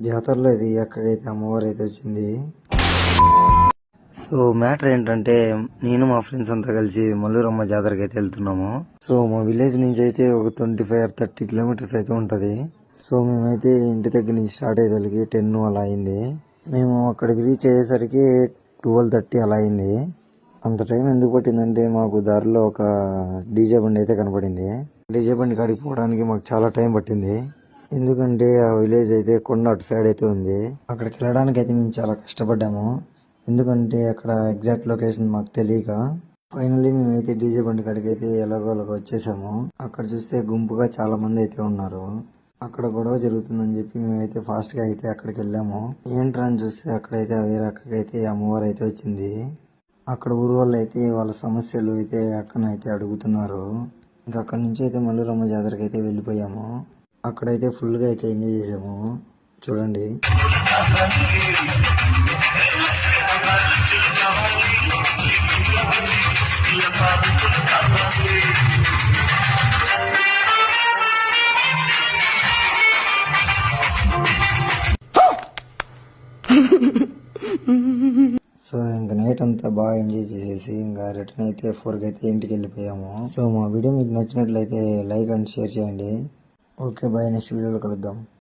జాతరలో ఇది అక్కకైతే అమ్మవారు అయితే వచ్చింది. సో మ్యాటర్ ఏంటంటే నేను మా ఫ్రెండ్స్ అంతా కలిసి మల్లూరమ్మ జాతరకి అయితే వెళ్తున్నాము. సో మా విలేజ్ నుంచి అయితే ఒక 25 or 30 కిలోమీటర్స్ అయితే ఉంటది. సో మేమైతే ఇంటి దగ్గర నుంచి స్టార్ట్ అయ్యేసరికి 10 అలా అయింది. మేము అక్కడికి రీచ్ అయ్యేసరికి 12:30 అలా అయింది. అంత టైం ఎందుకు పట్టిందంటే మాకు దారిలో ఒక డీజే బండి అయితే కనపడింది. డీజే బండి కాడికి పోవడానికి మాకు చాలా టైం పట్టింది. ఎందుకంటే ఆ విలేజ్ అయితే కొండ అటు సైడ్ అయితే ఉంది. అక్కడికి వెళ్ళడానికి అయితే మేము చాలా కష్టపడ్డాము. ఎందుకంటే అక్కడ ఎగ్జాక్ట్ లొకేషన్ మాకు తెలియక ఫైనల్లీ మేమైతే డీజే బండి కాడికి అయితే ఎలాగోలాగ వచ్చేసాము. అక్కడ చూస్తే గుంపుగా చాలా మంది అయితే ఉన్నారు. అక్కడ గొడవ జరుగుతుందని చెప్పి మేమైతే ఫాస్ట్ గా అయితే అక్కడికి వెళ్ళాము. ఏంట్రా అని చూస్తే అక్కడైతే వేరే అక్కకైతే అమ్మవారు అయితే వచ్చింది. అక్కడ ఊరు వాళ్ళు అయితే వాళ్ళ సమస్యలు అయితే అక్కనైతే అడుగుతున్నారు. ఇంకా అక్కడి నుంచి అయితే మల్లూరమ్మ జాతరకి అయితే వెళ్ళిపోయాము. అక్కడైతే ఫుల్గా అయితే ఎంజాయ్ చేసాము. చూడండి. సో ఇంకా నైట్ అంతా బాగా ఎంజాయ్ చేసేసి ఇంకా రిటర్న్ అయితే 4కి అయితే ఇంటికి వెళ్ళిపోయాము. సో మా వీడియో మీకు నచ్చినట్లయితే లైక్ అండ్ షేర్ చేయండి. ఓకే బాయ్, నెక్స్ట్ వీడియోలో కలుద్దాం.